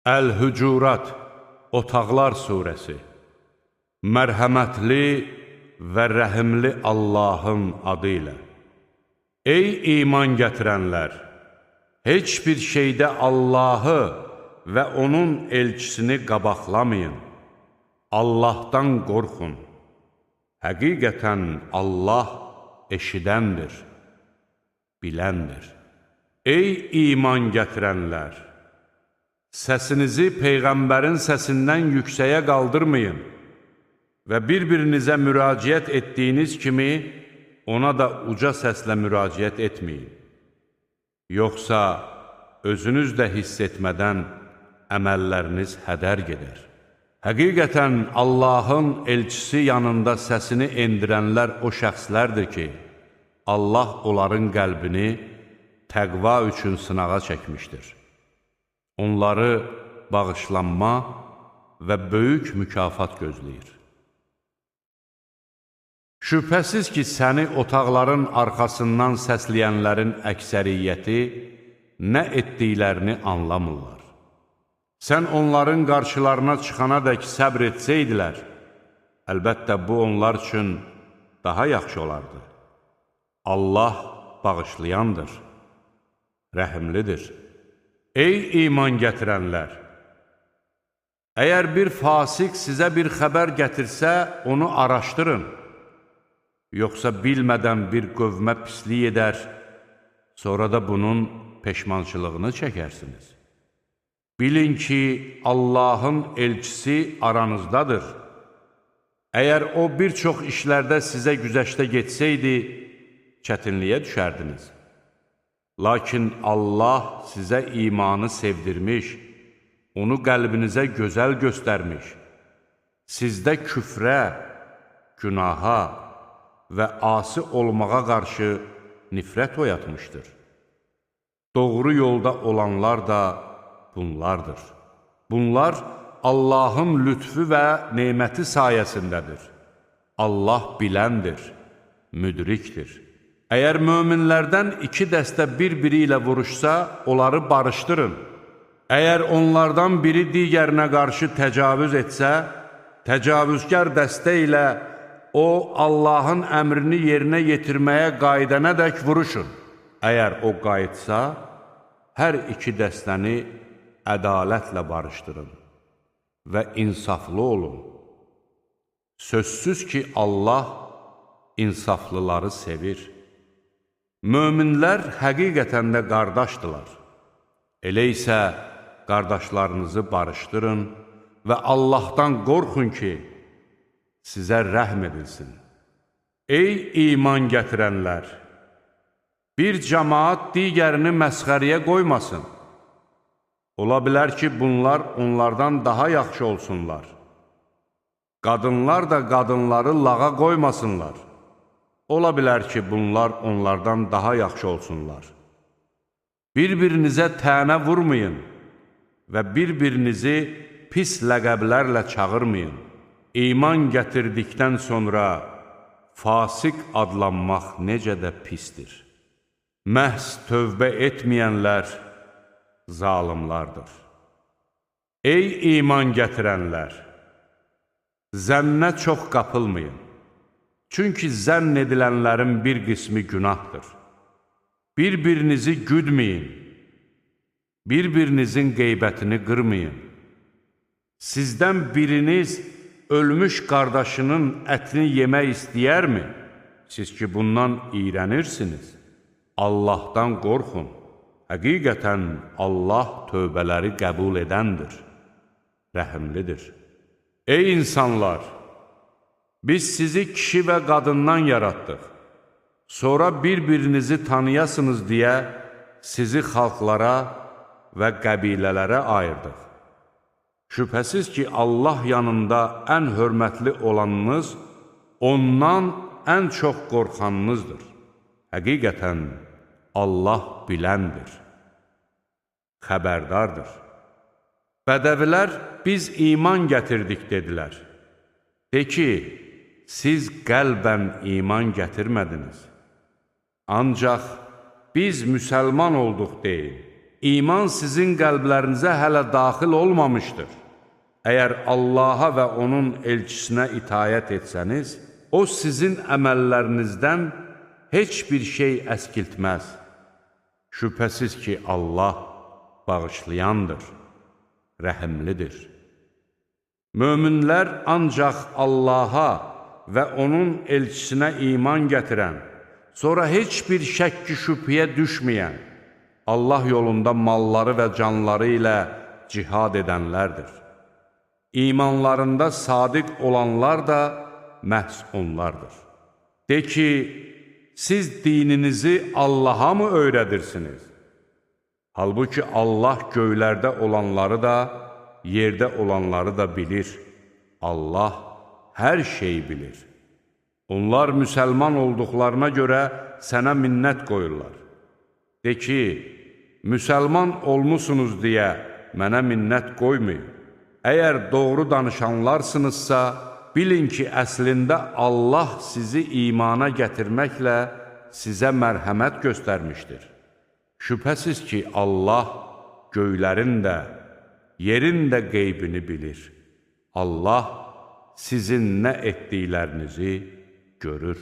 Əl-Hücurat, Otaqlar Suresi. Mərhəmətli və rəhimli Allahın adı ilə. Ey iman gətirənlər! Heç bir şeydə Allahı və onun elçisini qabaqlamayın. Allahdan qorxun. Həqiqətən Allah eşidəndir, biləndir. Ey iman gətirənlər! Səsinizi Peyğəmbərin səsindən yüksəyə qaldırmayın və bir-birinizə müraciət etdiyiniz kimi ona da uca səslə müraciət etməyin. Yoxsa özünüz də hiss etmədən əməlləriniz hədər gedər. Həqiqətən Allahın elçisi yanında səsini endirənlər o şəxslərdir ki, Allah onların qəlbini təqva üçün sınağa çəkmişdir. Onları bağışlanma və böyük mükafat gözləyir. Şübhəsiz ki, səni otaqların arxasından səsləyənlərin əksəriyyəti nə etdiklərini anlamırlar. Sən onların qarşılarına çıxanadək səbr etsəydilər, əlbəttə bu onlar üçün daha yaxşı olardı. Allah bağışlayandır, rəhimlidir. Ey iman gətirənlər! Əgər bir fasik sizə bir xəbər gətirsə, onu araşdırın. Yoxsa bilmədən bir qövmə pislik edər, sonra da bunun peşmançılığını çəkərsiniz. Bilin ki, Allahın elçisi aranızdadır. Əgər o bir çox işlərdə sizə güzəştə getsəydi, çətinliyə düşərdiniz. Lakin Allah sizə imanı sevdirmiş, onu qəlbinizə gözəl göstərmiş, sizdə küfrə, günaha və asi olmağa qarşı nifrət oyatmışdır. Doğru yolda olanlar da bunlardır. Bunlar Allahın lütfü və neməti sayəsindədir. Allah biləndir, müdrikdir. Əgər möminlərdən iki dəstə bir-biri ilə vuruşsa, onları barışdırın. Əgər onlardan biri digərinə qarşı təcavüz etsə, təcavüzkar dəstə ilə o, Allahın əmrini yerinə yetirməyə qayıdanədək vuruşun. Əgər o qayıtsa, hər iki dəstəni ədalətlə barışdırın və insaflı olun. Sözsüz ki, Allah insaflıları sevir. Möminlər həqiqətən də qardaşdılar. Elə isə qardaşlarınızı barışdırın və Allahdan qorxun ki, sizə rəhm edilsin. Ey iman gətirənlər! Bir cəmaat digərini məsxəriyə qoymasın. Ola bilər ki, bunlar onlardan daha yaxşı olsunlar. Qadınlar da qadınları lağa qoymasınlar. Ola bilər ki, bunlar onlardan daha yaxşı olsunlar. Bir-birinizə tənə vurmayın və bir-birinizi pis ləqəblərlə çağırmayın. İman gətirdikdən sonra fasik adlanmaq necə də pisdir. Məhz tövbə etməyənlər zalimlardır. Ey iman gətirənlər! Zənnə çox qapılmayın. Çünki zənn edilənlərin bir qismi günahdır. Bir-birinizi güdməyin, bir-birinizin qeybətini qırmayın. Sizdən biriniz ölmüş qardaşının ətini yemək istəyərmi? Siz ki, bundan iyrənirsiniz. Allahdan qorxun. Həqiqətən Allah tövbələri qəbul edəndir, rəhimlidir. Ey insanlar! Biz sizi kişi və qadından yaratdıq. Sonra bir-birinizi tanıyasınız deyə sizi xalqlara və qəbilələrə ayırdıq. Şübhəsiz ki, Allah yanında ən hörmətli olanınız, ondan ən çox qorxanınızdır. Həqiqətən Allah biləndir, xəbərdardır. Bədəvilər, biz iman gətirdik, dedilər. De ki, siz qəlbən iman gətirmədiniz. Ancaq biz müsəlman olduq deyin. iman sizin qəlblərinizə hələ daxil olmamışdır. Əgər Allaha və onun elçisinə itayət etsəniz, o sizin əməllərinizdən heç bir şey əskiltməz. Şübhəsiz ki, Allah bağışlayandır, rəhimlidir. Möminlər ancaq Allaha və onun elçisinə iman gətirən, sonra heç bir şəkki şübhəyə düşməyən, Allah yolunda malları və canları ilə cihad edənlərdir. İmanlarında sadiq olanlar da məhz onlardır. De ki, siz dininizi Allaha mı öyrədirsiniz? Halbuki Allah göylərdə olanları da, yerdə olanları da bilir. Allah hər şeyi bilir. Onlar müsəlman olduqlarına görə sənə minnət qoyurlar. De ki, müsəlman olmusunuz deyə mənə minnət qoymayın. Əgər doğru danışanlarsınızsa, bilin ki, əslində Allah sizi imana gətirməklə sizə mərhəmət göstərmişdir. Şübhəsiz ki, Allah göylərin də, yerin də qeybini bilir. Allah sizin nə etdiklərinizi görür.